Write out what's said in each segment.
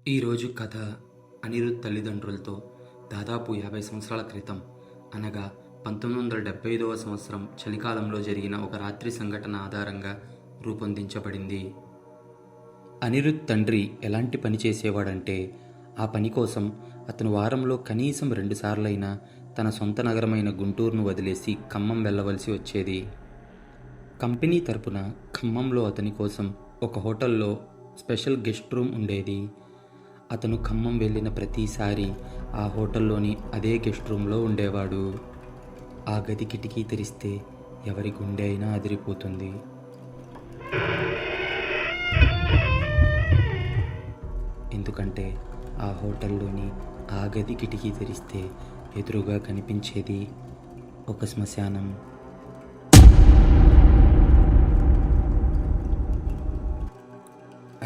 ఈరోజు కథ అనిరుద్ తల్లిదండ్రులతో దాదాపు 50 సంవత్సరాల క్రితం అనగా 1975వ సంవత్సరం చలికాలంలో జరిగిన ఒక రాత్రి సంఘటన ఆధారంగా రూపొందించబడింది. అనిరుద్ తండ్రి ఎలాంటి పని చేసేవాడంటే ఆ పని కోసం అతను వారంలో కనీసం 2 సార్లైనా తన సొంత నగరమైన గుంటూరును వదిలేసి ఖమ్మం వెళ్ళవలసి వచ్చేది. కంపెనీ తరపున ఖమ్మంలో అతని కోసం ఒక హోటల్లో స్పెషల్ గెస్ట్ రూమ్ ఉండేది. అతను ఖమ్మం వెళ్ళిన ప్రతిసారి ఆ హోటల్లోని అదే గెస్ట్ రూమ్లో ఉండేవాడు. ఆ గది కిటికీ తెరిస్తే ఎవరి గుండె అయినా అదిరిపోతుంది. ఎందుకంటే ఆ హోటల్లోని ఆ గది కిటికీ తెరిస్తే ఎదురుగా కనిపించేది ఒక శ్మశానం.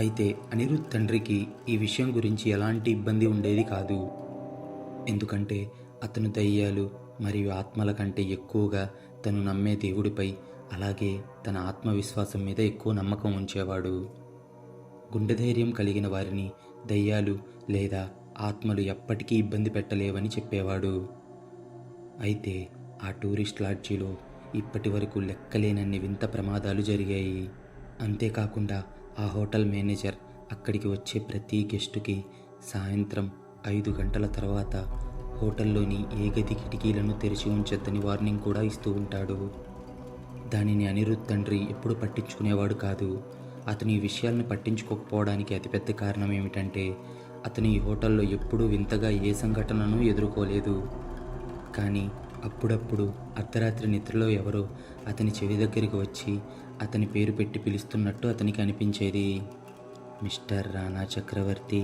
అయితే అనిరుద్ తండ్రికి ఈ విషయం గురించి ఎలాంటి ఇబ్బంది ఉండేది కాదు. ఎందుకంటే అతను దయ్యాలు మరియు ఆత్మల కంటే ఎక్కువగా తను నమ్మే దేవుడిపై, అలాగే తన ఆత్మవిశ్వాసం మీద ఎక్కువ నమ్మకం ఉంచేవాడు. గుండె ధైర్యం కలిగిన వారిని దయ్యాలు లేదా ఆత్మలు ఎప్పటికీ ఇబ్బంది పెట్టలేవని చెప్పేవాడు. అయితే ఆ టూరిస్ట్ లాడ్జీలో ఇప్పటి వరకు లెక్కలేనన్ని వింత ప్రమాదాలు జరిగాయి. అంతేకాకుండా ఆ హోటల్ మేనేజర్ అక్కడికి వచ్చే ప్రతి గెస్టుకి సాయంత్రం 5 గంటల తర్వాత హోటల్లోని ఏ గది కిటికీలను తెరిచి ఉంచొద్దని వార్నింగ్ కూడా ఇస్తూ ఉంటాడు. దానిని అనిరుద్ తండ్రి ఎప్పుడు పట్టించుకునేవాడు కాదు. అతను ఈ విషయాలను పట్టించుకోకపోవడానికి అతిపెద్ద కారణం ఏమిటంటే అతను ఈ హోటల్లో ఎప్పుడూ వింతగా ఏ సంఘటనను ఎదుర్కోలేదు. కానీ అప్పుడప్పుడు అర్ధరాత్రి నిద్రలో ఎవరో అతని చెవి దగ్గరికి వచ్చి అతని పేరు పెట్టి పిలుస్తున్నట్టు అతనికి అనిపించేది. మిస్టర్ రానా చక్రవర్తి.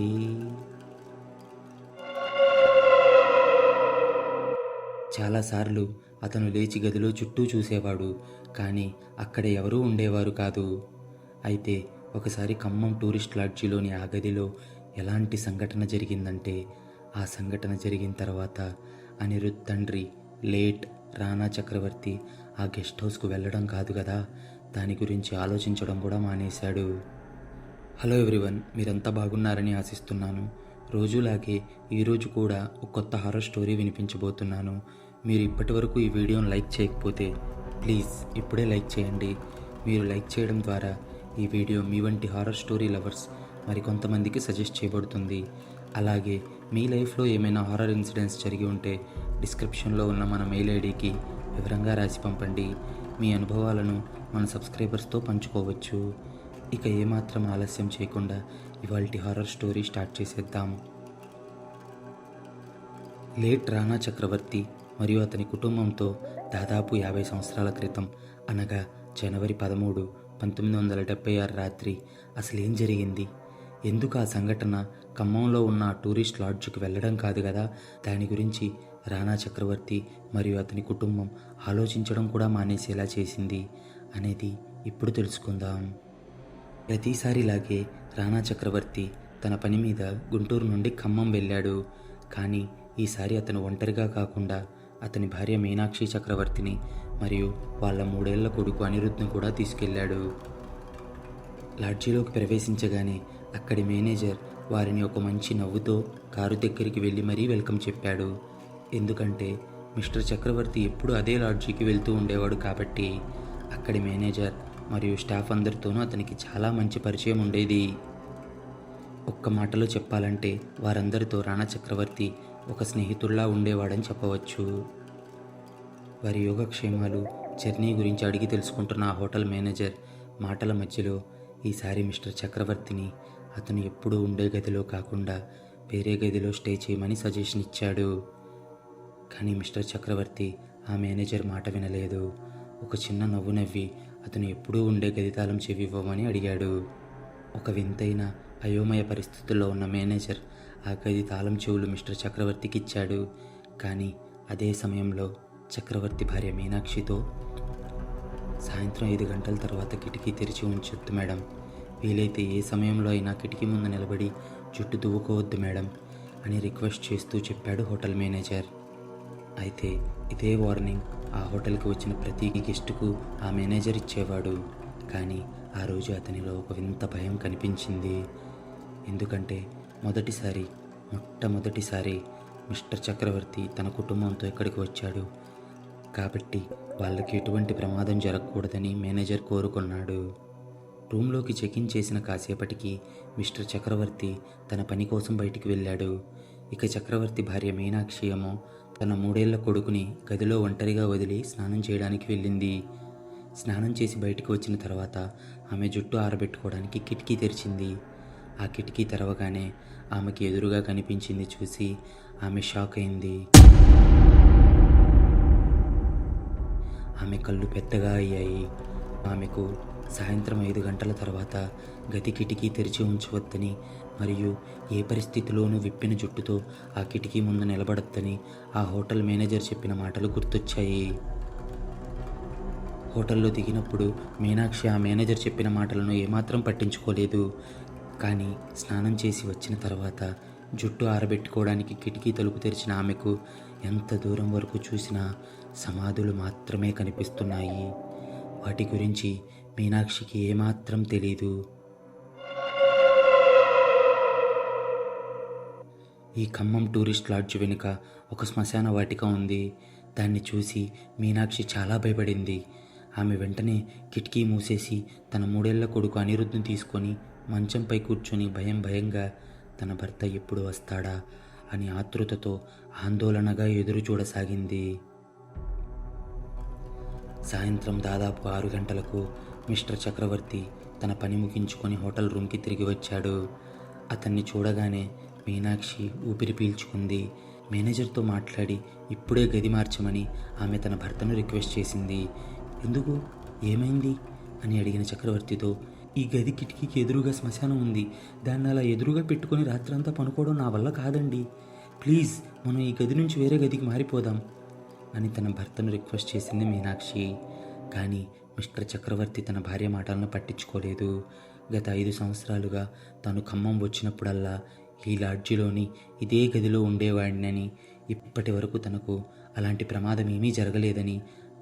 చాలాసార్లు అతను లేచి గదిలో చుట్టూ చూసేవాడు, కానీ అక్కడ ఎవరూ ఉండేవారు కాదు. అయితే ఒకసారి ఖమ్మం టూరిస్ట్ లాడ్జీలోని ఆ గదిలో ఎలాంటి సంఘటన జరిగిందంటే ఆ సంఘటన జరిగిన తర్వాత అనిరుద్ తండ్రి లేట్ రానా చక్రవర్తి ఆ గెస్ట్ హౌస్కు వెళ్ళడం కాదు కదా, దాని గురించి ఆలోచించడం కూడా మానేశాడు. హలో ఎవ్రీవన్, మీరంతా బాగున్నారని ఆశిస్తున్నాను. రోజులాగే ఈరోజు కూడా ఒక కొత్త హారర్ స్టోరీ వినిపించబోతున్నాను. మీరు ఇప్పటి వరకు ఈ వీడియోను లైక్ చేయకపోతే ప్లీజ్ ఇప్పుడే లైక్ చేయండి. మీరు లైక్ చేయడం ద్వారా ఈ వీడియో మీ వంటి హారర్ స్టోరీ లవర్స్ మరికొంతమందికి సజెస్ట్ చేయబడుతుంది. అలాగే మీ లైఫ్లో ఏమైనా హారర్ ఇన్సిడెంట్స్ జరిగి ఉంటే డిస్క్రిప్షన్లో ఉన్న మన మెయిల్ ఐడికి వివరంగా రాసి పంపండి. మీ అనుభవాలను మన సబ్స్క్రైబర్స్తో పంచుకోవచ్చు. ఇక ఏమాత్రం ఆలస్యం చేయకుండా ఇవాల్టి హారర్ స్టోరీ స్టార్ట్ చేసేద్దాం. లేట్ రానా చక్రవర్తి మరియు అతని కుటుంబంతో దాదాపు 50 సంవత్సరాల క్రితం అనగా జనవరి 13, 1976 రాత్రి అసలేం జరిగింది? ఎందుకు ఆ సంఘటన ఖమ్మంలో ఉన్న టూరిస్ట్ లాడ్జ్కి వెళ్ళడం కాదు కదా, దాని గురించి రానా చక్రవర్తి మరియు అతని కుటుంబం ఆలోచించడం కూడా మానేసేలా చేసింది అనేది ఇప్పుడు తెలుసుకుందాం. ప్రతిసారిలాగే రానా చక్రవర్తి తన పని మీద గుంటూరు నుండి ఖమ్మం వెళ్ళాడు. కానీ ఈసారి అతను ఒంటరిగా కాకుండా అతని భార్య మీనాక్షి చక్రవర్తిని మరియు వాళ్ళ 3 ఏళ్ల కొడుకు అనిరుద్ను కూడా తీసుకెళ్లాడు. లాడ్జీలోకి ప్రవేశించగానే అక్కడి మేనేజర్ వారిని ఒక మంచి నవ్వుతో కారు దగ్గరికి వెళ్ళి మరీ వెల్కమ్ చెప్పాడు. ఎందుకంటే మిస్టర్ చక్రవర్తి ఎప్పుడు అదే లాడ్జీకి వెళ్తూ ఉండేవాడు కాబట్టి అక్కడి మేనేజర్ మరియు స్టాఫ్ అందరితోనూ అతనికి చాలా మంచి పరిచయం ఉండేది. ఒక్క మాటలో చెప్పాలంటే వారందరితో రానా చక్రవర్తి ఒక స్నేహితుల్లా ఉండేవాడని చెప్పవచ్చు. వారి యోగక్షేమాలు, జర్నీ గురించి అడిగి తెలుసుకుంటున్న ఆ హోటల్ మేనేజర్ మాటల మధ్యలో ఈసారి మిస్టర్ చక్రవర్తిని అతను ఎప్పుడూ ఉండే గదిలో కాకుండా వేరే గదిలో స్టే చేయమని సజెషన్ ఇచ్చాడు. కానీ మిస్టర్ చక్రవర్తి ఆ మేనేజర్ మాట వినలేదు. ఒక చిన్న నవ్వు నవ్వి అతను ఎప్పుడూ ఉండే గది తాళం చెవి ఇవ్వమని అడిగాడు. ఒక వింతైన అయోమయ పరిస్థితుల్లో ఉన్న మేనేజర్ ఆ గది తాళం చెవులు మిస్టర్ చక్రవర్తికి ఇచ్చాడు. కానీ అదే సమయంలో చక్రవర్తి భార్య మీనాక్షితో సాయంత్రం 5 గంటల తర్వాత కిటికీ తెరిచి ఉంచొద్దు మేడం, వీలైతే ఏ సమయంలో అయినా కిటికీ ముందు నిలబడి జుట్టు దువ్వుకోవద్దు మేడం అని రిక్వెస్ట్ చేస్తూ చెప్పాడు హోటల్ మేనేజర్. అయితే ఇదే వార్నింగ్ ఆ హోటల్కి వచ్చిన ప్రతి గెస్టుకు ఆ మేనేజర్ ఇచ్చేవాడు. కానీ ఆ రోజు అతనిలో ఒక వింత భయం కనిపించింది. ఎందుకంటే మొట్టమొదటిసారి మిస్టర్ చక్రవర్తి తన కుటుంబంతో ఇక్కడికి వచ్చాడు కాబట్టి వాళ్ళకి ఎటువంటి ప్రమాదం జరగకూడదని మేనేజర్ కోరుకున్నాడు. రూమ్లోకి చెకిన్ చేసిన కాసేపటికి మిస్టర్ చక్రవర్తి తన పని కోసం బయటికి వెళ్ళాడు. ఇక చక్రవర్తి భార్య మీనాక్షి ఏమో తన 3 ఏళ్ల కొడుకుని గదిలో ఒంటరిగా వదిలి స్నానం చేయడానికి వెళ్ళింది. స్నానం చేసి బయటికి వచ్చిన తర్వాత ఆమె జుట్టు ఆరబెట్టుకోవడానికి కిటికీ తెరిచింది. ఆ కిటికీ తెరవగానే ఆమెకి ఎదురుగా కనిపించింది చూసి ఆమె షాక్ అయింది. ఆమె కళ్ళు పెద్దగా అయ్యాయి. ఆమెకు సాయంత్రం 5 గంటల తర్వాత గది కిటికీ తెరిచి ఉంచవద్దని మరియు ఏ పరిస్థితిలోనూ విప్పిన జుట్టుతో ఆ కిటికీ ముందు నిలబడొద్దని ఆ హోటల్ మేనేజర్ చెప్పిన మాటలు గుర్తొచ్చాయి. హోటల్లో దిగినప్పుడు మీనాక్షి ఆ మేనేజర్ చెప్పిన మాటలను ఏమాత్రం పట్టించుకోలేదు. కానీ స్నానం చేసి వచ్చిన తర్వాత జుట్టు ఆరబెట్టుకోవడానికి కిటికీ తలుపు తెరిచిన ఆమెకు ఎంత దూరం వరకు చూసినా సమాధులు మాత్రమే కనిపిస్తున్నాయి. వాటి గురించి మీనాక్షికి ఏమాత్రం తెలీదు. ఈ ఖమ్మం టూరిస్ట్ లాడ్జ్ వెనుక ఒక శ్మశాన వాటిక ఉంది. దాన్ని చూసి మీనాక్షి చాలా భయపడింది. ఆమె వెంటనే కిటికీ మూసేసి తన 3 ఏళ్ల కొడుకు అనిరుద్ధ్ని తీసుకొని మంచంపై కూర్చొని భయంగా తన భర్త ఎప్పుడు వస్తాడా అని ఆతృతతో ఆందోళనగా ఎదురు చూడసాగింది. సాయంత్రం దాదాపు 6 గంటలకు మిస్టర్ చక్రవర్తి తన పని ముగించుకొని హోటల్ రూమ్కి తిరిగి వచ్చాడు. అతన్ని చూడగానే మీనాక్షి ఊపిరి పీల్చుకుంది. మేనేజర్తో మాట్లాడి ఇప్పుడే గది మార్చమని ఆమె తన భర్తను రిక్వెస్ట్ చేసింది. ఎందుకు, ఏమైంది అని అడిగిన చక్రవర్తితో, ఈ గది కిటికీకి ఎదురుగా శ్మశానం ఉంది, దాన్ని అలా ఎదురుగా పెట్టుకొని రాత్రంతా పనుకోవడం నా వల్ల కాదండి, ప్లీజ్ మనం ఈ గది నుంచి వేరే గదికి మారిపోదాం అని తన భర్తను రిక్వెస్ట్ చేసింది మీనాక్షి. కానీ మిస్టర్ చక్రవర్తి తన భార్య మాటలను పట్టించుకోలేదు. గత 5 సంవత్సరాలుగా తాను ఖమ్మం వచ్చినప్పుడల్లా ఈ లాడ్జిలోని ఇదే గదిలో ఉండేవాడినని, ఇప్పటి వరకు తనకు అలాంటి ప్రమాదం ఏమీ జరగలేదని,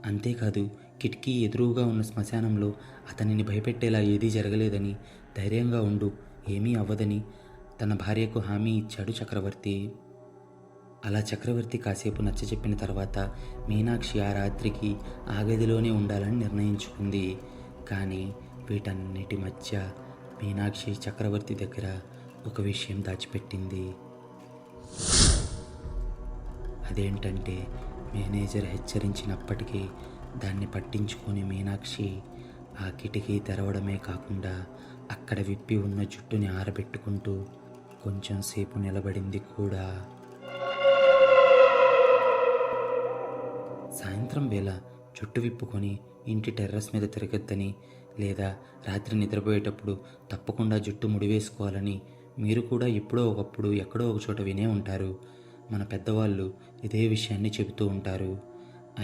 అంతేకాదు కిటికీ ఎదురుగా ఉన్న శ్మశానంలో అతనిని భయపెట్టేలా ఏదీ జరగలేదని, ధైర్యంగా ఉండు, ఏమీ అవ్వదని తన భార్యకు హామీ ఇచ్చాడు చక్రవర్తి. అలా చక్రవర్తి కాసేపు నచ్చచెప్పిన తర్వాత మీనాక్షి ఆ రాత్రికి ఆ గదిలోనే ఉండాలని నిర్ణయించుకుంది. కానీ వీటన్నిటి మధ్య మీనాక్షి చక్రవర్తి దగ్గర ఒక విషయం దాచిపెట్టింది. అదేంటంటే మేనేజర్ హెచ్చరించినప్పటికీ దాన్ని పట్టించుకొని మీనాక్షి ఆ కిటికీ తెరవడమే కాకుండా అక్కడ విప్పి ఉన్న జుట్టుని ఆరబెట్టుకుంటూ కొంచెం సేపు నిలబడింది కూడా. సాయంత్రం వేళ జుట్టు విప్పుకొని ఇంటి టెర్రస్ మీద తిరగద్దని, లేదా రాత్రి నిద్రపోయేటప్పుడు తప్పకుండా జుట్టు ముడివేసుకోవాలని మీరు కూడా ఎప్పుడో ఒకప్పుడు ఎక్కడో ఒక చోట వినే ఉంటారు. మన పెద్దవాళ్ళు ఇదే విషయాన్ని చెబుతూ ఉంటారు.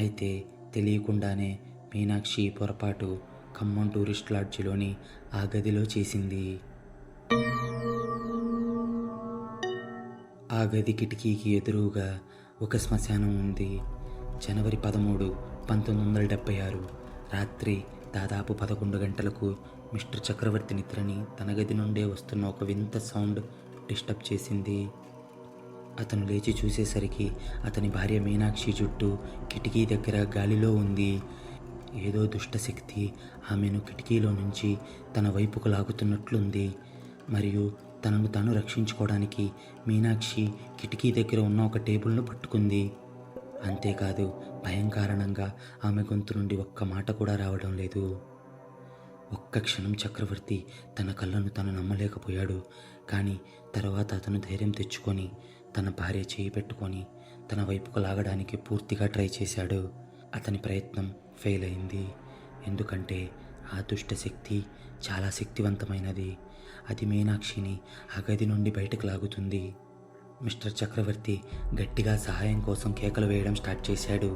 అయితే తెలియకుండానే మీనాక్షి పొరపాటు ఖమ్మం టూరిస్ట్ లాడ్జిలోని ఆ గదిలో చేసింది. ఆ గది కిటికీకి ఎదురుగా ఒక శ్మశానం ఉంది. జనవరి 13, 1976 రాత్రి దాదాపు 11 గంటలకు మిస్టర్ చక్రవర్తి నిద్రని తన గది నుండే వస్తున్న ఒక వింత సౌండ్ డిస్టర్బ్ చేసింది. అతను లేచి చూసేసరికి అతని భార్య మీనాక్షి జుట్టు కిటికీ దగ్గర గాలిలో ఉంది. ఏదో దుష్టశక్తి ఆమెను కిటికీలో నుంచి తన వైపుకు లాగుతున్నట్లుంది. మరియు తనను తాను రక్షించుకోవడానికి మీనాక్షి కిటికీ దగ్గర ఉన్న ఒక టేబుల్ను పట్టుకుంది. అంతేకాదు భయం కారణంగా ఆమె గొంతు నుండి ఒక్క మాట కూడా రావడం లేదు. ఒక్క క్షణం చక్రవర్తి తన కళ్ళను తను నమ్మలేకపోయాడు. కానీ తర్వాత అతను ధైర్యం తెచ్చుకొని తన భార్య చేయి పెట్టుకొని తన వైపుకు లాగడానికి పూర్తిగా ట్రై చేశాడు. అతని ప్రయత్నం ఫెయిల్ అయింది. ఎందుకంటే ఆ దుష్ట శక్తి చాలా శక్తివంతమైనది. అది మీనాక్షిని ఆ గది నుండి బయటకు లాగుతుంది. మిస్టర్ చక్రవర్తి గట్టిగా సహాయం కోసం కేకలు వేయడం స్టార్ట్ చేశాడు.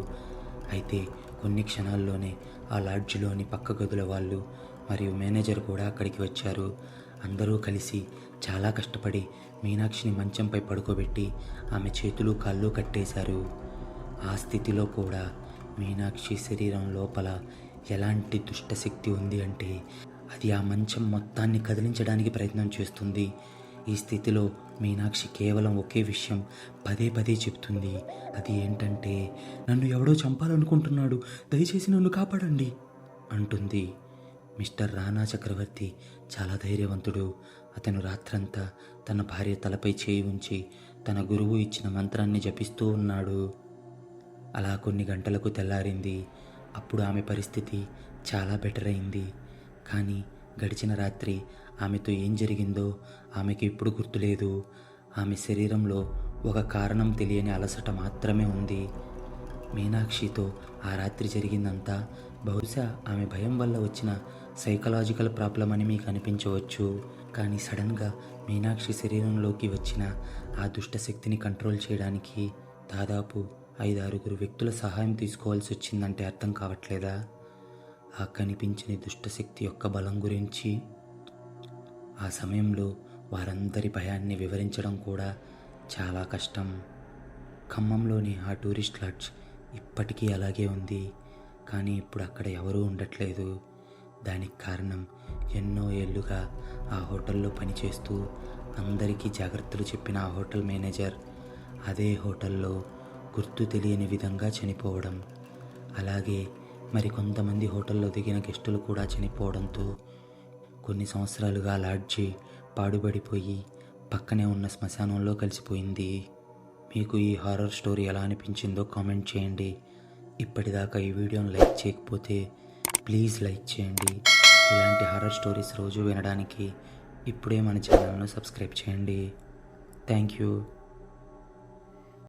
అయితే కొన్ని క్షణాల్లోనే ఆ లాడ్జిలోని పక్క గదుల వాళ్ళు మరియు మేనేజర్ కూడా అక్కడికి వచ్చారు. అందరూ కలిసి చాలా కష్టపడి మీనాక్షిని మంచంపై పడుకోబెట్టి ఆమె చేతులు కాళ్ళు కట్టేశారు. ఆ స్థితిలో కూడా మీనాక్షి శరీరం లోపల ఎలాంటి దుష్టశక్తి ఉంది అంటే అది ఆ మంచం మొత్తాన్ని కదిలించడానికి ప్రయత్నం చేస్తుంది. ఈ స్థితిలో మీనాక్షి కేవలం ఒకే విషయం పదే పదే చెప్తుంది. అది ఏంటంటే, నన్ను ఎవడో చంపాలనుకుంటున్నాడు, దయచేసి నన్ను కాపాడండి అంటుంది. మిస్టర్ రాణా చక్రవర్తి చాలా ధైర్యవంతుడు. అతను రాత్రంతా తన భార్య తలపై చేయి ఉంచి తన గురువు ఇచ్చిన మంత్రాన్ని జపిస్తూ ఉన్నాడు. అలా కొన్ని గంటలకు తెల్లారింది. అప్పుడు ఆమె పరిస్థితి చాలా బెటర్ అయింది. కానీ గడిచిన రాత్రి ఆమెతో ఏం జరిగిందో ఆమెకి ఇప్పుడు గుర్తులేదు. ఆమె శరీరంలో ఒక కారణం తెలియని అలసట మాత్రమే ఉంది. మీనాక్షితో ఆ రాత్రి జరిగిందంతా బహుశా ఆమె భయం వల్ల వచ్చిన సైకలాజికల్ ప్రాబ్లం అని మీకు అనిపించవచ్చు. కానీ సడన్గా మీనాక్షి శరీరంలోకి వచ్చిన ఆ దుష్టశక్తిని కంట్రోల్ చేయడానికి దాదాపు 5-6 వ్యక్తుల సహాయం తీసుకోవాల్సి వచ్చిందంటే అర్థం కావట్లేదా? ఆ కనిపించని దుష్టశక్తి యొక్క బలం గురించి ఆ సమయంలో వారందరి భయాన్ని వివరించడం కూడా చాలా కష్టం. ఖమ్మంలోని ఆ టూరిస్ట్ లాడ్జ్ ఇప్పటికీ అలాగే ఉంది. కానీ ఇప్పుడు అక్కడ ఎవరూ ఉండట్లేదు. దానికి కారణం ఎన్నో ఏళ్ళుగా ఆ హోటల్లో పనిచేస్తూ అందరికీ జాగ్రత్తలు చెప్పిన ఆ హోటల్ మేనేజర్ అదే హోటల్లో గుర్తు తెలియని విధంగా చనిపోవడం, అలాగే మరికొంతమంది హోటల్లో దిగిన గెస్టులు కూడా చనిపోవడంతో కొన్ని సంవత్సరాలుగా లాడ్జి పాడుబడిపోయి పక్కనే ఉన్న శ్మశానంలో కలిసిపోయింది. మీకు ఈ హారర్ స్టోరీ ఎలా అనిపించిందో కామెంట్ చేయండి. ఇప్పటిదాకా ఈ వీడియోని లైక్ చేయకపోతే ప్లీజ్ లైక్ చేయండి. ఇలాంటి హారర్ స్టోరీస్ రోజు వినడానికి ఇప్పుడే మన ఛానల్ను సబ్స్క్రైబ్ చేయండి. Thank you.